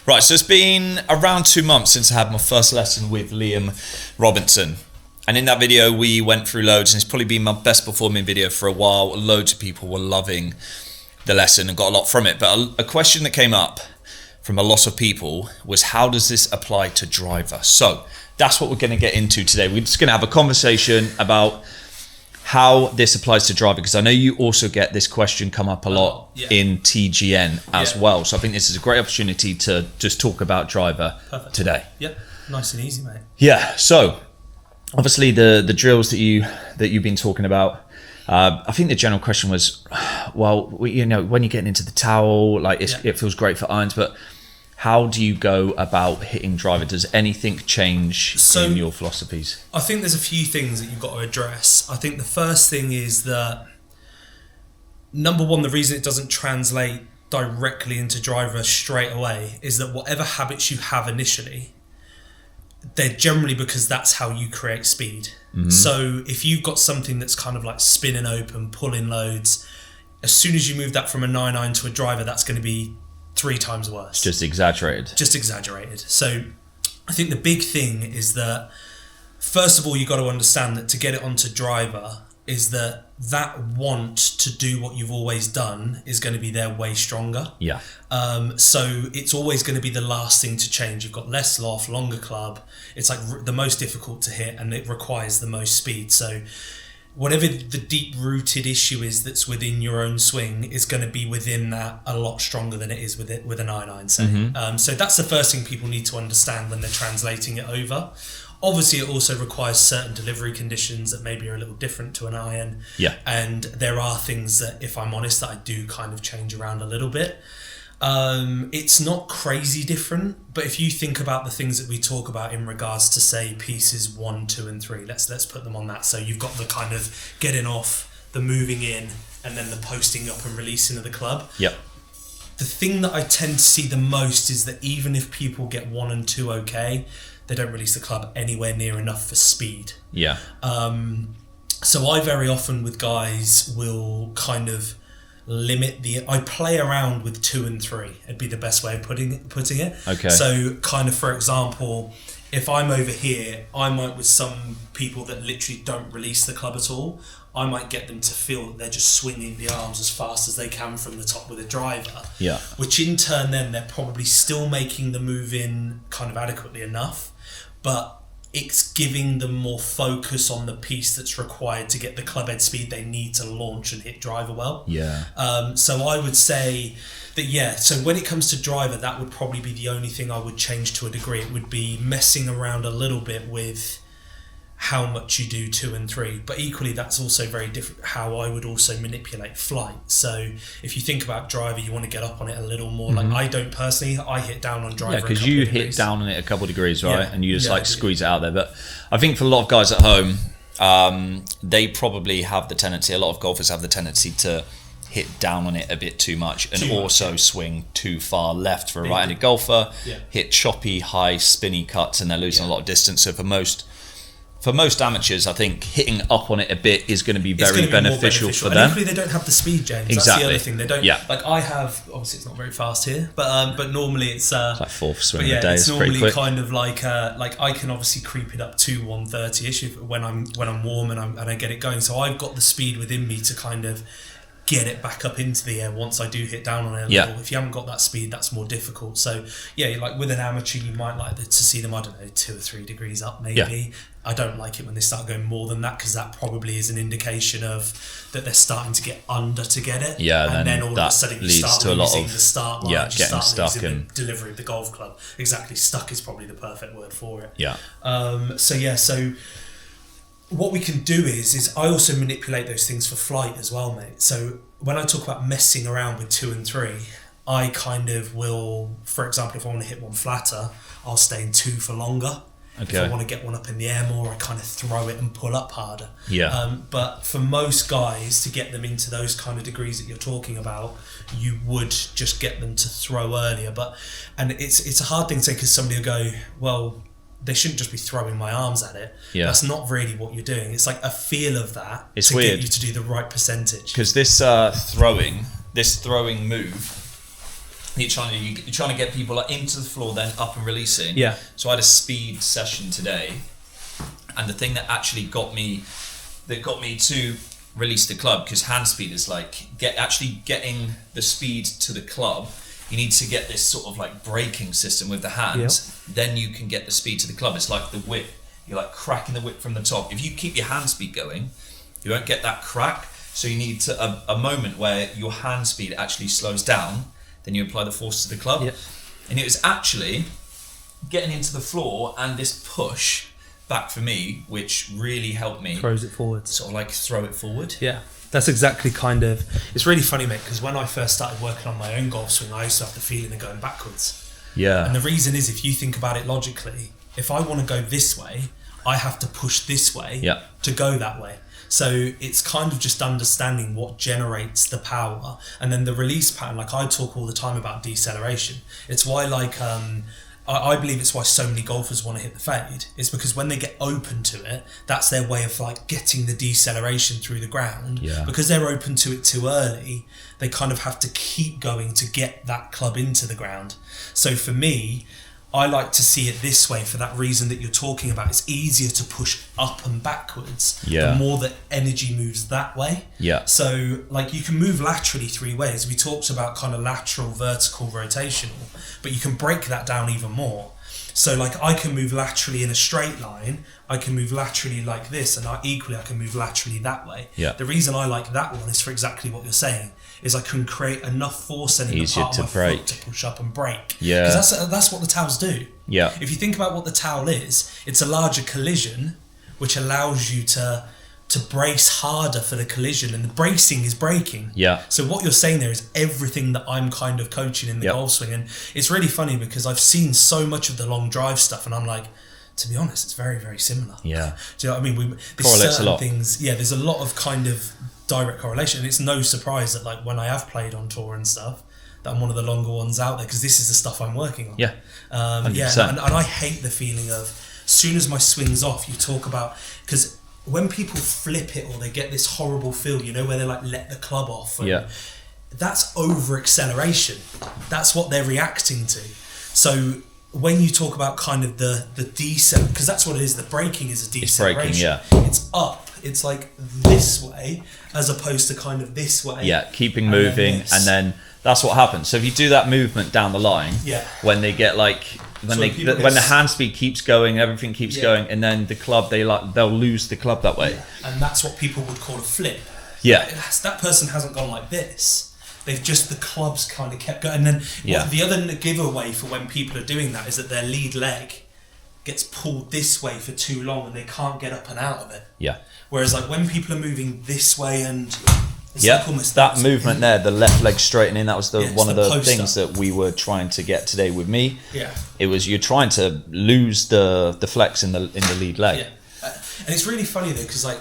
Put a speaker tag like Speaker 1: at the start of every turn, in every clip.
Speaker 1: Right, so it's been around 2 months since I had my first lesson with Liam Robinson. And in that video, we went through loads, and it's probably been my best performing video for a while. Loads of people were loving the lesson and got a lot from it. But a question that came up from a lot of people was, how does this apply to driver? So that's what we're going to get into today. We're just going to have a conversation about how this applies to driver, because I know you also get this question come up a lot in TGN as well. So I think this is a great opportunity to just talk about driver today.
Speaker 2: Yep, nice and easy, mate.
Speaker 1: Yeah, so obviously the drills that you've been talking about, I think the general question was, well, you know, when you're getting into the towel, like it feels great for irons, but how do you go about hitting driver? Does anything change in your philosophies?
Speaker 2: I think there's a few things that you've got to address. I think the first thing is that, number one, the reason it doesn't translate directly into driver straight away is that whatever habits you have initially, they're generally because that's how you create speed. Mm-hmm. So if you've got something that's kind of like spinning open, pulling loads, as soon as you move that from a 9-iron to a driver, that's going to be 3 times worse.
Speaker 1: Just exaggerated.
Speaker 2: So I think the big thing is that, first of all, you've got to understand that to get it onto driver is that want to do what you've always done is going to be there way stronger.
Speaker 1: Yeah.
Speaker 2: So it's always going to be the last thing to change. You've got less loft, longer club. It's like the most difficult to hit, and it requires the most speed. So whatever the deep-rooted issue is that's within your own swing is going to be within that a lot stronger than it is with a 9-iron, say. Mm-hmm. So that's the first thing people need to understand when they're translating it over. Obviously, it also requires certain delivery conditions that maybe are a little different to an iron.
Speaker 1: Yeah.
Speaker 2: And there are things that, if I'm honest, that I do kind of change around a little bit. It's not crazy different, but if you think about the things that we talk about in regards to, say, pieces 1, 2, and 3, let's put them on that. So you've got the kind of getting off, the moving in, and then the posting up and releasing of the club.
Speaker 1: Yep.
Speaker 2: The thing that I tend to see the most is that even if people get 1 and 2 okay, they don't release the club anywhere near enough for speed.
Speaker 1: Yeah.
Speaker 2: So I very often with guys will kind of limit I play around with 2 and 3. It'd be the best way of putting it.
Speaker 1: Okay.
Speaker 2: So kind of, for example, if I'm over here, I might, with some people that literally don't release the club at all, I might get them to feel that they're just swinging the arms as fast as they can from the top with a driver.
Speaker 1: Yeah.
Speaker 2: Which in turn then they're probably still making the move in kind of adequately enough, but it's giving them more focus on the piece that's required to get the club head speed they need to launch and hit driver well.
Speaker 1: Yeah.
Speaker 2: So I would say that, so when it comes to driver, that would probably be the only thing I would change to a degree. It would be messing around a little bit with how much you do 2 and 3, but equally that's also very different how I would also manipulate flight. So if you think about driver, you want to get up on it a little more. Mm-hmm. Like I don't personally, I hit down on driver.
Speaker 1: Yeah, because you hit down on it a couple of degrees, right? Yeah, and you just squeeze it out there. But I think for a lot of guys at home, they probably have the tendency, a lot of golfers have the tendency to hit down on it a bit too much and also swing too far left for a right-handed golfer, hit choppy, high, spinny cuts, and they're losing a lot of distance. So for most amateurs, I think hitting up on it a bit is going to be very beneficial for them.
Speaker 2: And equally, they don't have the speed, James.
Speaker 1: Exactly.
Speaker 2: That's the other thing. They don't. Yeah. Like I have, obviously it's not very fast here, but normally it's
Speaker 1: like 4th swing a day.
Speaker 2: It's normally
Speaker 1: pretty quick.
Speaker 2: Kind of like I can obviously creep it up to 130-ish when I'm warm and I get it going. So I've got the speed within me to kind of get it back up into the air once I do hit down on it a little. If you haven't got that speed, that's more difficult. So like with an amateur, you might like to see them, I don't know, 2 or 3 degrees up maybe. Yeah. I don't like it when they start going more than that, because that probably is an indication of that they're starting to get under to get it.
Speaker 1: Yeah,
Speaker 2: and then all of a sudden you start losing the start line, you
Speaker 1: getting
Speaker 2: start
Speaker 1: stuck
Speaker 2: losing
Speaker 1: and
Speaker 2: the delivery of the golf club. Exactly, stuck is probably the perfect word for it.
Speaker 1: Yeah.
Speaker 2: So what we can do is I also manipulate those things for flight as well, mate. So when I talk about messing around with 2 and 3, I kind of will, for example, if I want to hit one flatter, I'll stay in 2 for longer. Okay. If I want to get one up in the air more, I kind of throw it and pull up harder.
Speaker 1: Yeah.
Speaker 2: But for most guys, to get them into those kind of degrees that you're talking about, you would just get them to throw earlier. And it's a hard thing to say, because somebody will go, well, they shouldn't just be throwing my arms at it.
Speaker 1: Yeah.
Speaker 2: That's not really what you're doing. It's like a feel of that
Speaker 1: it's
Speaker 2: to
Speaker 1: weird.
Speaker 2: Get you to do the right percentage.
Speaker 1: Because this throwing move you're trying to get people like into the floor, then up and releasing.
Speaker 2: Yeah.
Speaker 1: So I had a speed session today, and the thing that actually got me to release the club, because hand speed is like getting the speed to the club. You need to get this sort of like braking system with the hands.
Speaker 2: Yep.
Speaker 1: Then you can get the speed to the club. It's like the whip. You're like cracking the whip from the top. If you keep your hand speed going, you won't get that crack. So you need a moment where your hand speed actually slows down. Then you apply the force to the club.
Speaker 2: Yep.
Speaker 1: And it was actually getting into the floor and this push back for me, which really helped me.
Speaker 2: Throws it forwards.
Speaker 1: Sort of like throw it forward.
Speaker 2: Yeah. That's exactly kind of... It's really funny, mate, because when I first started working on my own golf swing, I used to have the feeling of going backwards.
Speaker 1: Yeah.
Speaker 2: And the reason is, if you think about it logically, if I want to go this way, I have to push this way to go that way. So it's kind of just understanding what generates the power, and then the release pattern. Like I talk all the time about deceleration. It's why I believe it's why so many golfers want to hit the fade. It's because when they get open to it, that's their way of like getting the deceleration through the ground.
Speaker 1: Yeah.
Speaker 2: Because they're open to it too early, they kind of have to keep going to get that club into the ground. So for me, I like to see it this way for that reason that you're talking about. It's easier to push up and backwards the more that energy moves that way.
Speaker 1: Yeah.
Speaker 2: So like you can move laterally three ways. We talked about kind of lateral, vertical, rotational, but you can break that down even more. So like I can move laterally in a straight line, I can move laterally like this, and I can move laterally that way.
Speaker 1: Yeah.
Speaker 2: The reason I like that one is for exactly what you're saying, is I can create enough force in the part of my foot to push up and break.
Speaker 1: Yeah.
Speaker 2: Because that's what the towels do.
Speaker 1: Yeah.
Speaker 2: If you think about what the towel is, it's a larger collision, which allows you to brace harder for the collision, and the bracing is braking.
Speaker 1: Yeah.
Speaker 2: So what you're saying there is everything that I'm kind of coaching in the golf swing, and it's really funny because I've seen so much of the long drive stuff, and I'm like, to be honest, it's very, very similar.
Speaker 1: Yeah.
Speaker 2: Do you know what I mean?
Speaker 1: Correlates a lot.
Speaker 2: Things, there's a lot of kind of direct correlation. And it's no surprise that like when I have played on tour and stuff, that I'm one of the longer ones out there, because this is the stuff I'm working on.
Speaker 1: Yeah.
Speaker 2: 100%. And I hate the feeling of, as soon as my swing's off, you talk about, because when people flip it or they get this horrible feel, you know, where they like let the club off. That's over acceleration. That's what they're reacting to. So when you talk about kind of the decel, because that's what it is, the braking is a deceleration.
Speaker 1: It's braking,
Speaker 2: It's up. It's like this way as opposed to kind of this way.
Speaker 1: Yeah, keeping moving, and then that's what happens. So if you do that movement down the line, when they get like when the hand speed keeps going, everything keeps going, and then the club they'll lose the club that way.
Speaker 2: And that's what people would call a flip.
Speaker 1: Yeah.
Speaker 2: That person hasn't gone like this. They've just, the clubs kind of kept going. And then the other giveaway for when people are doing that is that their lead leg gets pulled this way for too long and they can't get up and out of it.
Speaker 1: Yeah.
Speaker 2: Whereas like when people are moving this way and it's
Speaker 1: like
Speaker 2: almost
Speaker 1: that movement there, the left leg straightening, that was one of the things that we were trying to get today with me.
Speaker 2: Yeah.
Speaker 1: It was, you're trying to lose the flex in the lead leg.
Speaker 2: Yeah. And it's really funny though, because like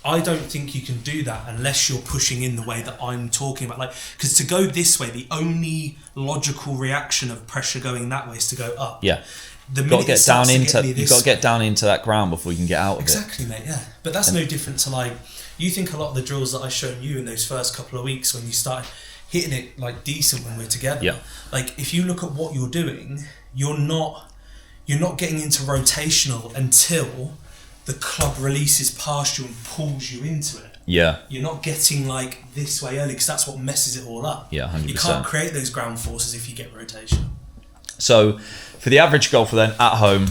Speaker 2: I don't think you can do that unless you're pushing in the way that I'm talking about. Like, because to go this way, the only logical reaction of pressure going that way is to go up.
Speaker 1: Yeah. You've got to get down into that ground before you can get out of it.
Speaker 2: Exactly, mate. Yeah. But that's no different to like, you think a lot of the drills that I shown you in those first couple of weeks when you started hitting it like decent when we're together.
Speaker 1: Yeah.
Speaker 2: Like if you look at what you're doing, you're not getting into rotational until the club releases past you and pulls you into it.
Speaker 1: Yeah.
Speaker 2: You're not getting like this way early, because that's what messes it all up.
Speaker 1: Yeah, 100%.
Speaker 2: You can't create those ground forces if you get rotational.
Speaker 1: So for the average golfer then at home,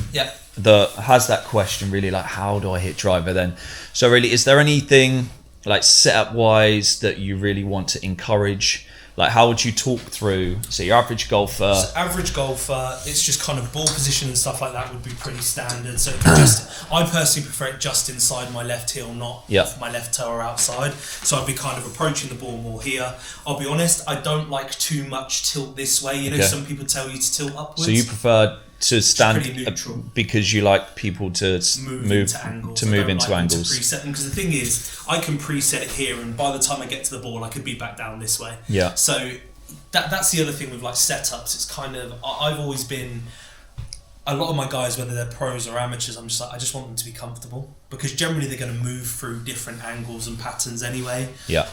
Speaker 2: that
Speaker 1: has that question really, like, how do I hit driver then? So really, is there anything like setup wise that you really want to encourage? Like, how would you talk through, so your average golfer?
Speaker 2: So average golfer, it's just kind of ball position and stuff like that would be pretty standard. So I personally prefer it just inside my left heel, not my left toe or outside. So I'd be kind of approaching the ball more here. I'll be honest, I don't like too much tilt this way. You know, some people tell you to tilt upwards.
Speaker 1: So you prefer to stand because you like people to move into angles. To preset
Speaker 2: them, because the thing is, I can preset it here, and by the time I get to the ball, I could be back down this way.
Speaker 1: Yeah.
Speaker 2: So that's the other thing with like setups. It's kind of, I've always been a lot of my guys, whether they're pros or amateurs, I'm just like, I just want them to be comfortable, because generally they're going to move through different angles and patterns anyway.
Speaker 1: Yeah.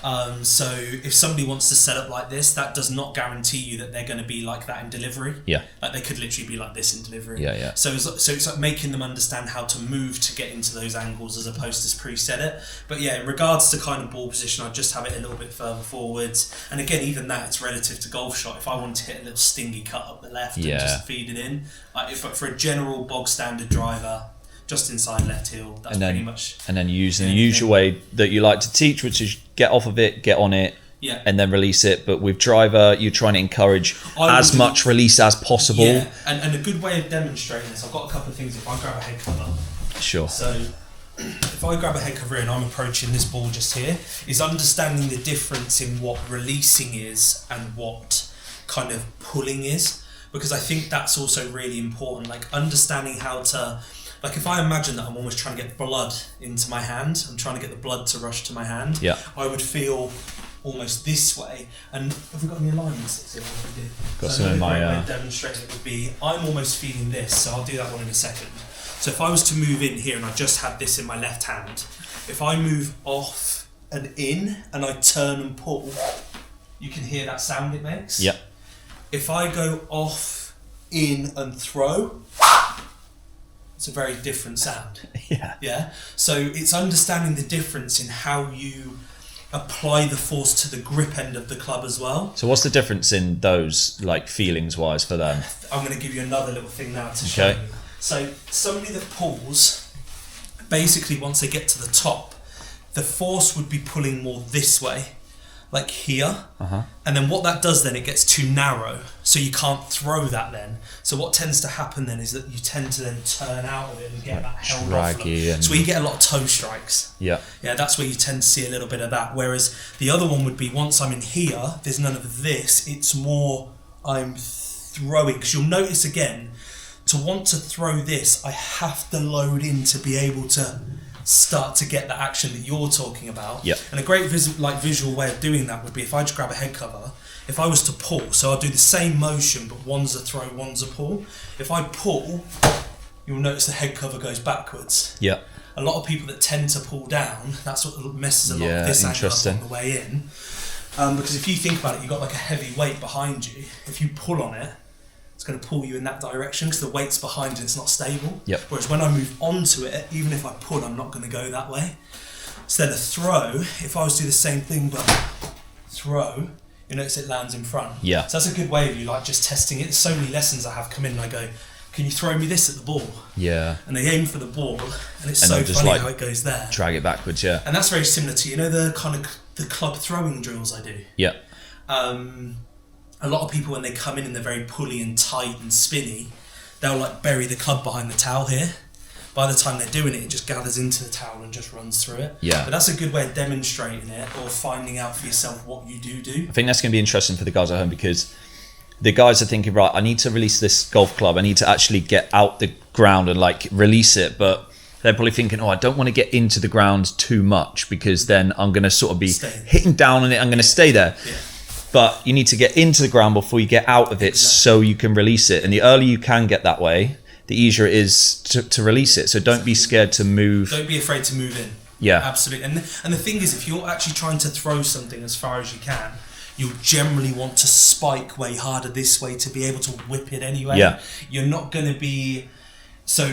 Speaker 2: So if somebody wants to set up like this, that does not guarantee you that they're going to be like that in delivery.
Speaker 1: Yeah.
Speaker 2: Like they could literally be like this in delivery.
Speaker 1: Yeah, yeah.
Speaker 2: So it's like making them understand how to move to get into those angles as opposed to preset it. But yeah, in regards to kind of ball position, I just have it a little bit further forwards. And again, even that, it's relative to golf shot. If I want to hit a little stingy cut up the left and just feed it in, but for a general bog standard driver, just inside left heel, that's pretty much.
Speaker 1: And then using the usual way that you like to teach, which is get off of it, get on it, and then release it. But with driver, you're trying to encourage as much release as possible.
Speaker 2: Yeah, and a good way of demonstrating this, I've got a couple of things. If I grab a head cover,
Speaker 1: sure.
Speaker 2: So if I grab a head cover and I'm approaching this ball just here, is understanding the difference in what releasing is and what kind of pulling is. Because I think that's also really important, like understanding how to, like if I imagine that I'm almost trying to get blood into my hand, I'm trying to get the blood to rush to my hand, I would feel almost this way. And have we got any alignment sticks here? What we do?
Speaker 1: Got some in my...
Speaker 2: demonstrating it would be, I'm almost feeling this, so I'll do that one in a second. So if I was to move in here and I just had this in my left hand, if I move off and in and I turn and pull, you can hear that sound it makes?
Speaker 1: Yeah.
Speaker 2: If I go off, in and throw, it's a very different sound. Yeah. So it's understanding the difference in how you apply the force to the grip end of the club as well.
Speaker 1: So what's the difference in those, like feelings wise for them?
Speaker 2: I'm going to give you another little thing now to show you. So somebody that pulls, basically once they get to the top, the force would be pulling more this way, like here, and then what that does then, it gets too narrow, so you can't throw that then. So what tends to happen then is that you tend to then turn out of it and get that held off. So you get a lot of toe strikes. Yeah, that's where you tend to see a little bit of that. Whereas the other one would be, once I'm in here, there's none of this, it's more I'm throwing, because you'll notice again, to want to throw this, I have to load in to be able to start to get the action that you're talking about. And a great visual way of doing that would be if I just grab a head cover, if I was to pull, so I'll do the same motion but one's a throw, one's a pull. If I pull, you'll notice the head cover goes backwards. A lot of people that tend to pull down, that's what messes a lot of this angle up on the way in. Because if you think about it, you've got like a heavy weight behind you. If you pull on it, it's going to pull you in that direction because the weight's behind it, it's not stable. Whereas when I move onto it, even if I pull, I'm not going to go that way. So then a throw, if I was to do the same thing but throw, you notice it lands in front. So that's a good way of you like just testing it. There's so many lessons I have come in and I go, can you throw me this at the ball? And they aim for the ball and it's so funny how it goes there.
Speaker 1: Drag it backwards, And
Speaker 2: that's very similar to, you know, the kind of the club throwing drills I do? A lot of people, when they come in and they're very pulley and tight and spinny, they'll like bury the club behind the towel here. By the time they're doing it, it just gathers into the towel and just runs through it. But that's a good way of demonstrating it or finding out for yourself what you do.
Speaker 1: I think that's going to be interesting for the guys at home, because the guys are thinking, right, I need to release this golf club. I need to actually get out the ground and like release it. But they're probably thinking, I don't want to get into the ground too much because then I'm going to sort of be hitting down on it. I'm going to stay there. But you need to get into the ground before you get out of it so you can release it. And the earlier you can get that way, the easier it is to release it. So don't be scared to move.
Speaker 2: Don't be afraid to move in. Absolutely. And the thing is, if you're actually trying to throw something as far as you can, you'll generally want to spike way harder this way to be able to whip it anyway. You're not going to be... So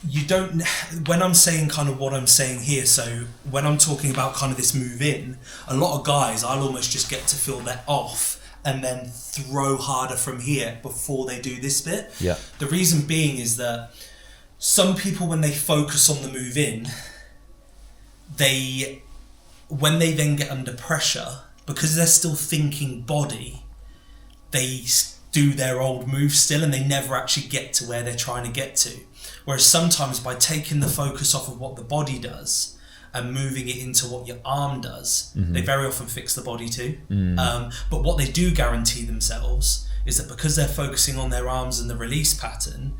Speaker 2: you don't... When I'm saying kind of what I'm saying here, so when I'm talking about kind of this move in, a lot of guys, I'll almost just get to feel that off and then throw harder from here before they do this bit. The reason being is that some people, when they focus on the move in, when they then get under pressure, because they're still thinking body, they do their old move still and they never actually get to where they're trying to get to. Whereas sometimes by taking the focus off of what the body does and moving it into what your arm does, they very often fix the body too. But what they do guarantee themselves is that because they're focusing on their arms and the release pattern,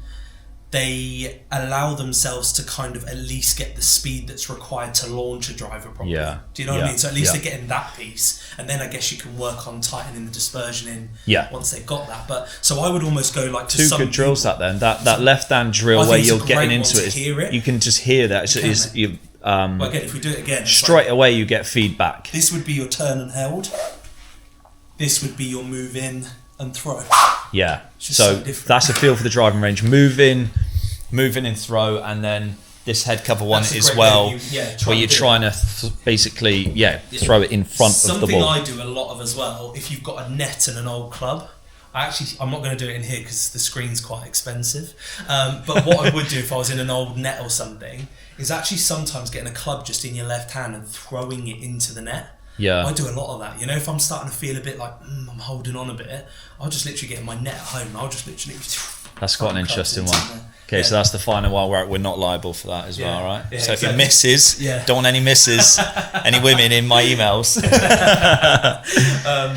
Speaker 2: they allow themselves to kind of at least get the speed that's required to launch a driver properly.
Speaker 1: Yeah.
Speaker 2: Do you know what I mean? So at least
Speaker 1: Yeah.
Speaker 2: they're getting that piece, and then I guess you can work on tightening the dispersion in
Speaker 1: Yeah.
Speaker 2: once they've got that. But so I would almost go like to
Speaker 1: Two
Speaker 2: some
Speaker 1: good drills
Speaker 2: people-
Speaker 1: that left hand drill
Speaker 2: I think
Speaker 1: where
Speaker 2: it's a
Speaker 1: you're
Speaker 2: great
Speaker 1: getting
Speaker 2: one
Speaker 1: into
Speaker 2: to
Speaker 1: it,
Speaker 2: hear it.
Speaker 1: you can just hear that.
Speaker 2: You can,
Speaker 1: It's
Speaker 2: mate.
Speaker 1: you
Speaker 2: Well, again, if we do it again, it's
Speaker 1: straight
Speaker 2: like,
Speaker 1: away you get feedback.
Speaker 2: this would be your turn and held. This would be your move in and throw.
Speaker 1: Yeah.
Speaker 2: just
Speaker 1: So
Speaker 2: so different.
Speaker 1: that's a feel for the driving range. Move in and throw, and then this head cover one
Speaker 2: That's a
Speaker 1: as
Speaker 2: great
Speaker 1: well,
Speaker 2: way try
Speaker 1: where
Speaker 2: and
Speaker 1: you're
Speaker 2: do it.
Speaker 1: trying to basically throw it in front of the
Speaker 2: Something
Speaker 1: ball.
Speaker 2: I do a lot of as well, if you've got a net and an old club, I'm not going to do it in here because the screen's quite expensive. But what I would do if I was in an old net or something is actually sometimes getting a club just in your left hand and throwing it into the net.
Speaker 1: Yeah.
Speaker 2: I do a lot of that. You know, if I'm starting to feel a bit like I'm holding on a bit, I'll just literally get in my net at home. And I'll just literally.
Speaker 1: That's quite an
Speaker 2: throw clubs
Speaker 1: interesting
Speaker 2: into
Speaker 1: one.
Speaker 2: there.
Speaker 1: Okay,
Speaker 2: Yeah.
Speaker 1: so that's the final one where we're not liable for that as well,
Speaker 2: Yeah.
Speaker 1: right?
Speaker 2: Yeah,
Speaker 1: So if it
Speaker 2: exactly.
Speaker 1: misses,
Speaker 2: Yeah.
Speaker 1: don't want any misses, any women in my emails.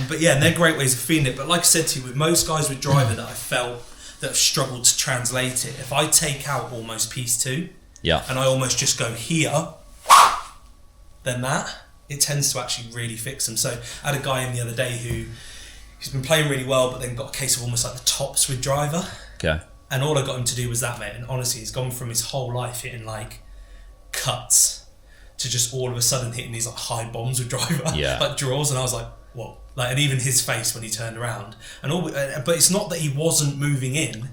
Speaker 2: But yeah, and they're great ways of feeling it. But like I said to you, with most guys with driver that I felt that have struggled to translate it, if I take out almost piece 2
Speaker 1: Yeah.
Speaker 2: and I almost just go here, then it tends to actually really fix them. So I had a guy in the other day he's been playing really well, but then got a case of almost like the tops with driver.
Speaker 1: Okay.
Speaker 2: And all I got him to do was that, mate. And honestly, he's gone from his whole life hitting like cuts to just all of a sudden hitting these like high bombs with driver,
Speaker 1: Yeah.
Speaker 2: like draws. And I was like, whoa! Like, and even his face when he turned around, and all. But it's not that he wasn't moving in;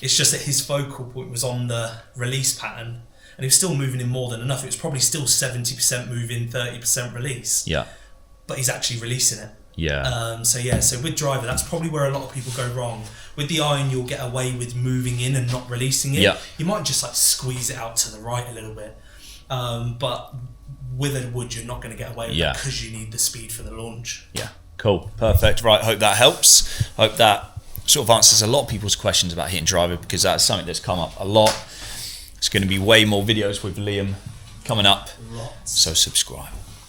Speaker 2: it's just that his focal point was on the release pattern, and he was still moving in more than enough. It was probably still 70% move in, 30% release.
Speaker 1: Yeah.
Speaker 2: But he's actually releasing it.
Speaker 1: Yeah.
Speaker 2: So with driver, that's probably where a lot of people go wrong. With the iron, you'll get away with moving in and not releasing it.
Speaker 1: Yeah.
Speaker 2: You might just like squeeze it out to the right a little bit. But with a wood, you're not going to get away with it because you need the speed for the launch.
Speaker 1: Yeah. Cool. Perfect. Right. Hope that helps. Hope that sort of answers a lot of people's questions about hitting driver, because that's something that's come up a lot. It's going to be way more videos with Liam coming up.
Speaker 2: Lots.
Speaker 1: So subscribe.